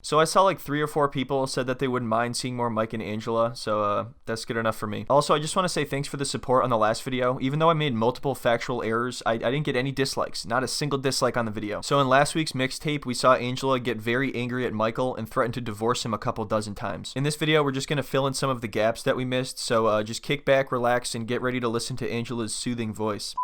So I saw like 3 or 4 people said that they wouldn't mind seeing more Mike and Angela, so that's good enough for me. Also, I just want to say thanks for the support on the last video. Even though I made multiple factual errors, I didn't get any dislikes, not a single dislike on the video. So in last week's mixtape, we saw Angela get very angry at Michael and threaten to divorce him a couple dozen times. In this video, we're just going to fill in some of the gaps that we missed, so just kick back, relax, and get ready to listen to Angela's soothing voice.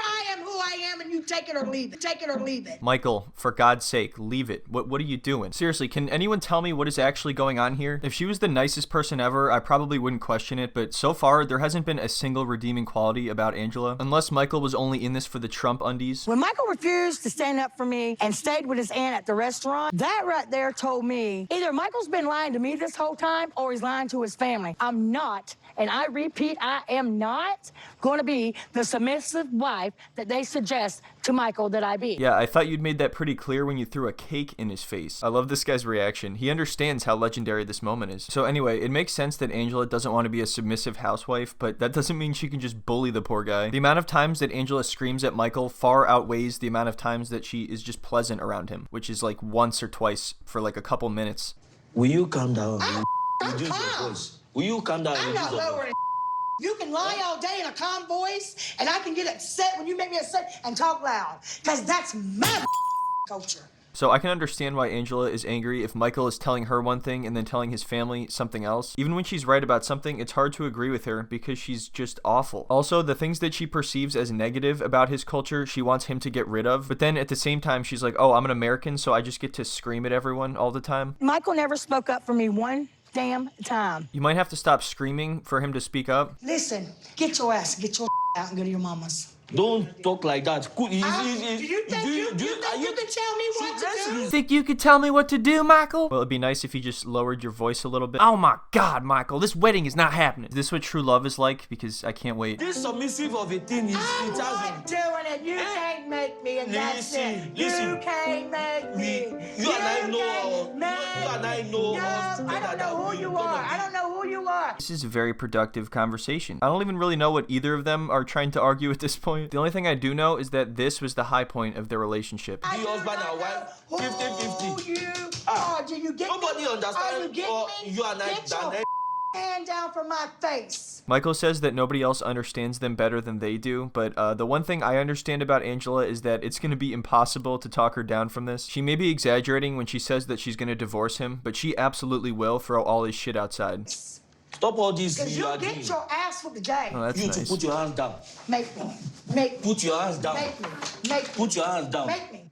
I am who I am, and you take it or leave it. Take it or leave it. Michael, for God's sake, leave it. What are you doing? Seriously, can anyone tell me what is actually going on here? If she was the nicest person ever, I probably wouldn't question it, but so far, there hasn't been a single redeeming quality about Angela. Unless Michael was only in this for the Trump undies. When Michael refused to stand up for me and stayed with his aunt at the restaurant, that right there told me either Michael's been lying to me this whole time or he's lying to his family. I'm not, and I repeat, I am not going to be the submissive wife that they suggest to Michael that I be. Yeah, I thought you'd made that pretty clear when you threw a cake in his face. I love this guy's reaction. He understands how legendary this moment is. So anyway, it makes sense that Angela doesn't want to be a submissive housewife, but that doesn't mean she can just bully the poor guy. The amount of times that Angela screams at Michael far outweighs the amount of times that she is just pleasant around him, which is like once or twice for like a couple minutes. Will you calm down? I'm Reduce your calm. voice. Will you calm down? I'm not lowering. You can lie all day in a calm voice, and I can get upset when you make me upset and talk loud, because that's my culture. So I can understand why Angela is angry if Michael is telling her one thing and then telling his family something else. Even when she's right about something, it's hard to agree with her because she's just awful. Also, the things that she perceives as negative about his culture, she wants him to get rid of. But then at the same time, she's like, oh, I'm an American, so I just get to scream at everyone all the time. Michael never spoke up for me one damn time. You might have to stop screaming for him to speak up. Listen, get your ass, get your out and go to your mama's. Don't talk like that. Do you think you can tell me what to do? Think you could tell me what to do, Michael? Well, it'd be nice if you just lowered your voice a little bit. Oh my God, Michael, this wedding is not happening. Is this what true love is like? Because I can't wait. This submissive of a thing is I'm it not doing it. You can't make me, and that's it. You can't make me. You and I know. No, I don't know who you are. I don't know who you are. This is a very productive conversation. I don't even really know what either of them are trying to argue at this point. The only thing I do know is that this was the high point of their relationship. The husband and wife, 50-50. Who you are? Do you get Nobody me? understands you and I. Get your hand down from my face. Michael says that nobody else understands them better than they do, but the one thing I understand about Angela is that it's going to be impossible to talk her down from this. She may be exaggerating when she says that she's going to divorce him, but she absolutely will throw all his shit outside. Stop all this. Because you'll get your ass for the day. Oh, that's You nice. to put your hands down. Make me. Make me. Put your hands down. Make me. Make me. Put your hands down. Make me.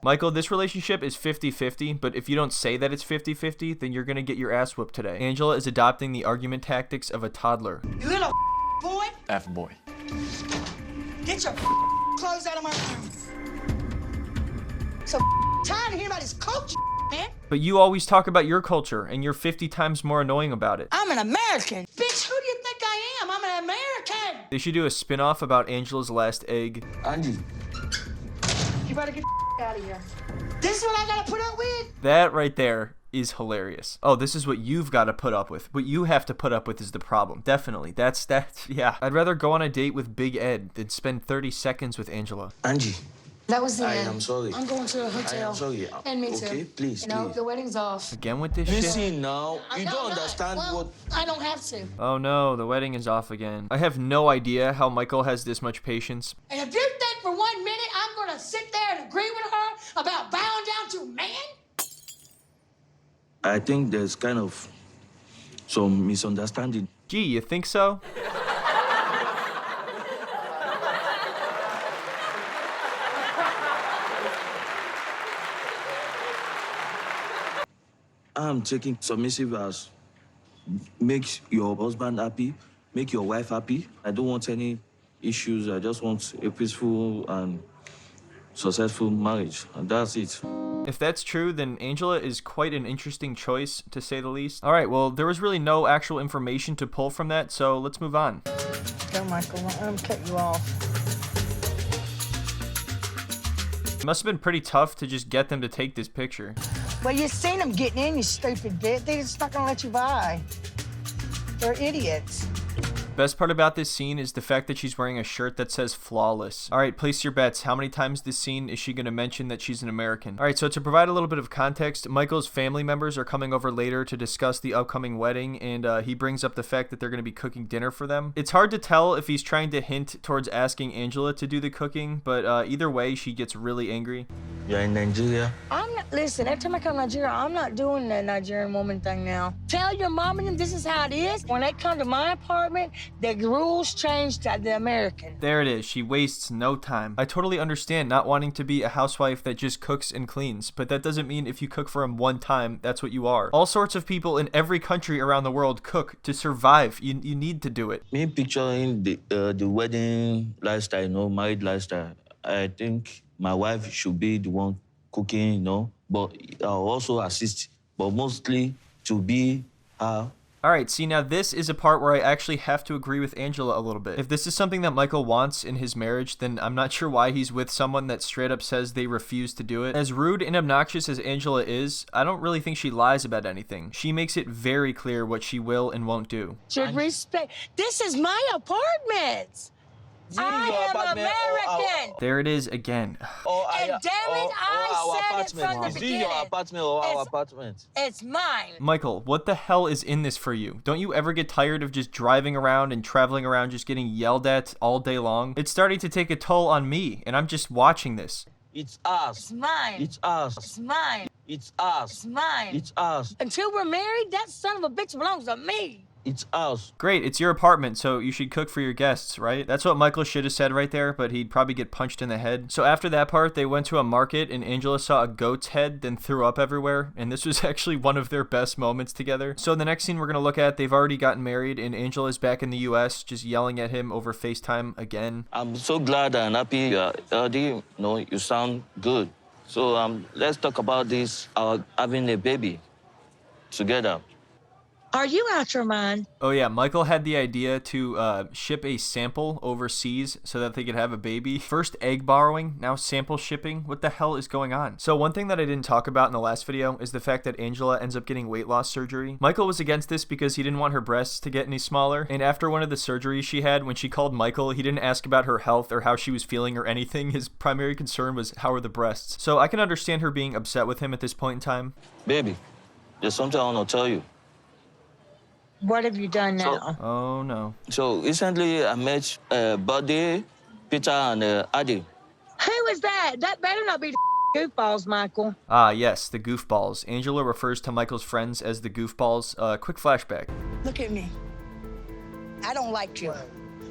Michael, this relationship is 50-50, but if you don't say that it's 50-50, then you're going to get your ass whooped today. Angela is adopting the argument tactics of a toddler. You little boy. F-boy. Get your clothes out of my room. So tired of hearing about this culture, man. But you always talk about your culture, and you're 50 times more annoying about it. I'm an American. Bitch, who do you think I am? I'm an American. They should do a spin-off about Angela's last egg. Angie. You better get out of here. This is what I gotta put up with? That right there is hilarious. Oh, this is what you've got to put up with. What you have to put up with is the problem. Definitely. That's, yeah. I'd rather go on a date with Big Ed than spend 30 seconds with Angela. Angie. That was the I end. am sorry. I'm going to a hotel. I am sorry. And me too. Okay, please, You know, please. the wedding's off. Again with this shit? Listen now. You No, don't no, understand well, what... I don't have to. Oh no, the wedding is off again. I have no idea how Michael has this much patience. And if you think for 1 minute I'm gonna sit there and agree with her about bowing down to man, I think there's kind of some misunderstanding. Gee, you think so? I'm taking submissive as make your husband happy, make your wife happy. I don't want any issues. I just want a peaceful and successful marriage, and that's it. If that's true, then Angela is quite an interesting choice, to say the least. Alright, well, there was really no actual information to pull from that, so let's move on. go, Michael. I'm cut you off. It must have been pretty tough to just get them to take this picture. Well, you seen them getting in, you stupid bitch. They're just not gonna let you by. They're idiots. Best part about this scene is the fact that she's wearing a shirt that says flawless. Alright, place your bets. How many times this scene is she going to mention that she's an American? Alright, so to provide a little bit of context, Michael's family members are coming over later to discuss the upcoming wedding, and he brings up the fact that they're going to be cooking dinner for them. It's hard to tell if he's trying to hint towards asking Angela to do the cooking, but either way, she gets really angry. You're in Nigeria? I'm not, listen, every time I come to Nigeria, I'm not doing the Nigerian woman thing now. Tell your mom and them this is how it is. When they come to my apartment, the rules change to the American. There it is. She wastes no time. I totally understand not wanting to be a housewife that just cooks and cleans, but that doesn't mean if you cook for him one time, that's what you are. All sorts of people in every country around the world cook to survive. You need to do it. Me picturing the wedding lifestyle, you know, married lifestyle. I think my wife should be the one cooking, you know, but I'll also assist, but mostly to be her. Alright, see, now this is a part where I actually have to agree with Angela a little bit. If this is something that Michael wants in his marriage, then I'm not sure why he's with someone that straight up says they refuse to do it. As rude and obnoxious as Angela is, I don't really think she lies about anything. She makes it very clear what she will and won't do. Should respect. This is my apartment. I am American. There it is again. And damn it, I said it from the beginning. Is it your apartment or our apartment? It's mine. Michael, what the hell is in this for you? Don't you ever get tired of just driving around and traveling around just getting yelled at all day long? It's starting to take a toll on me, and I'm just watching this. It's us. It's mine. It's us. It's mine. It's us. It's mine. It's us. Until we're married, that son of a bitch belongs to me. It's us. Great, it's your apartment, so you should cook for your guests, right? That's what Michael should have said right there, but he'd probably get punched in the head. So after that part, they went to a market, and Angela saw a goat's head, then threw up everywhere, and this was actually one of their best moments together. So in the next scene we're going to look at, they've already gotten married, and Angela's back in the US, just yelling at him over FaceTime again. I'm so glad and happy you're healthy. You know, you sound good. So let's talk about this, having a baby together. Are you out your mind? Oh yeah, Michael had the idea to ship a sample overseas so that they could have a baby. First egg borrowing, now sample shipping. What the hell is going on? So one thing that I didn't talk about in the last video is the fact that Angela ends up getting weight loss surgery. Michael was against this because he didn't want her breasts to get any smaller. And after one of the surgeries she had, when she called Michael, he didn't ask about her health or how she was feeling or anything. His primary concern was how are the breasts. So I can understand her being upset with him at this point in time. Baby, there's something I want to tell you. What have you done now? Oh no. So recently I met Buddy, Peter, and Addy. Who is that? That better not be the Goofballs, Michael. Ah yes, the Goofballs. Angela refers to Michael's friends as the Goofballs. Quick flashback. Look at me. I don't like you.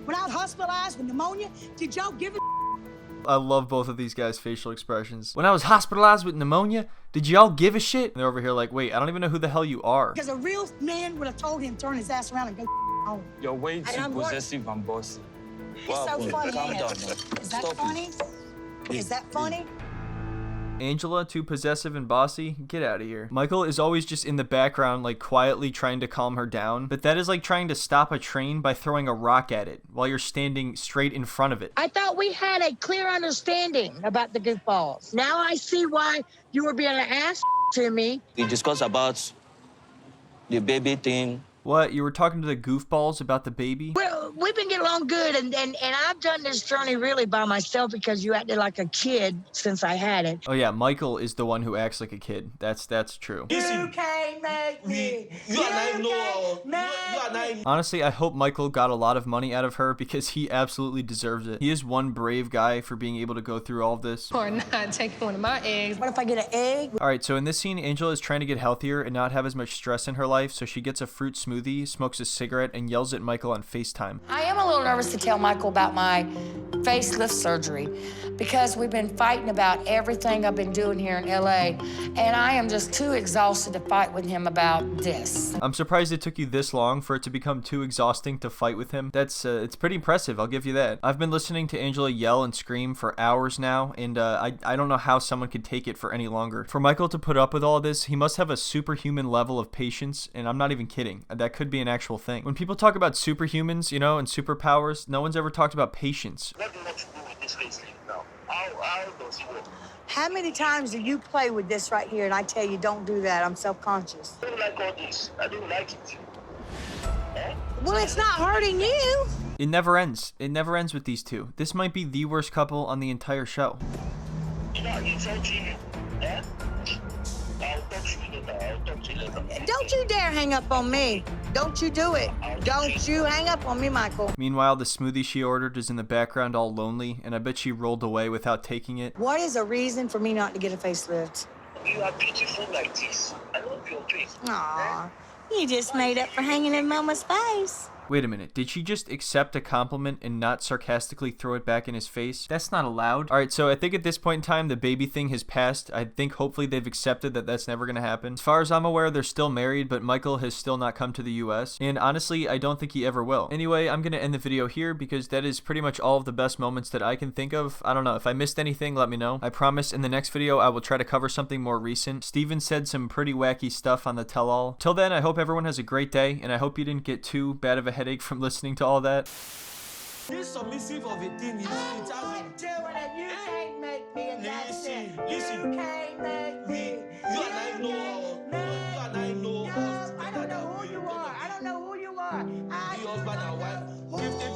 When I was hospitalized with pneumonia, did y'all give a I love both of these guys' facial expressions. When I was hospitalized with pneumonia, did y'all give a shit? And they're over here like, wait, I don't even know who the hell you are. Because a real man would have told him to turn his ass around and go home. You're way too possessive and bossy. It's so funny, calm ain't down, it? man. Is that Stop funny? Is that funny? Angela, too possessive and bossy? Get out of here. Michael is always just in the background, like quietly trying to calm her down, but that is like trying to stop a train by throwing a rock at it while you're standing straight in front of it. I thought we had a clear understanding about the Goofballs. Now I see why you were being an ass to me. We discussed about the baby thing. What? You were talking to the Goofballs about the baby? Well, we've been getting along good, and I've done this journey really by myself because you acted like a kid since I had it. Oh yeah, Michael is the one who acts like a kid. That's true. You can't make me. You are not. Honestly, I hope Michael got a lot of money out of her because he absolutely deserves it. He is one brave guy for being able to go through all of this. Or not taking one of my eggs. What if I get an egg? Alright, so in this scene, Angela is trying to get healthier and not have as much stress in her life, so she gets a fruit smoothie, smokes a cigarette, and yells at Michael on FaceTime. I am a little nervous to tell Michael about my facelift surgery because we've been fighting about everything I've been doing here in LA, and I am just too exhausted to fight with him about this. I'm surprised it took you this long for it to become too exhausting to fight with him. It's pretty impressive, I'll give you that. I've been listening to Angela yell and scream for hours now, and I don't know how someone could take it for any longer. For Michael to put up with all this, he must have a superhuman level of patience, and I'm not even kidding. That could be an actual thing. When people talk about superhumans, you know, and superpowers, no one's ever talked about patience. How many times do you play with this right here and I tell you don't do that? I'm self-conscious. I don't like all this. I don't like it. Well, it's not hurting you. It never ends. It never ends with these two. This might be the worst couple on the entire show. Don't you dare hang up on me. Don't you do it. Don't you hang up on me, Michael. Meanwhile, the smoothie she ordered is in the background all lonely, and I bet she rolled away without taking it. What is a reason for me not to get a facelift? You are beautiful like this. I love your face. Aw, you just made up for hanging in Mama's face. Wait a minute, did she just accept a compliment and not sarcastically throw it back in his face? That's not allowed. Alright, so I think at this point in time, the baby thing has passed. I think hopefully they've accepted that that's never gonna happen. As far as I'm aware, they're still married, but Michael has still not come to the US. And honestly, I don't think he ever will. Anyway, I'm gonna end the video here because that is pretty much all of the best moments that I can think of. I don't know, if I missed anything, let me know. I promise in the next video, I will try to cover something more recent. Steven said some pretty wacky stuff on the tell-all. Till then, I hope everyone has a great day, and I hope you didn't get too bad of a headache from listening to all that. This submissive of a thing is it has doing it. You can't make me, and that's it. Listen. You can't make me. You and I know. You and I know. No, I don't know who you are. I don't know who you are. The husband and wife. 50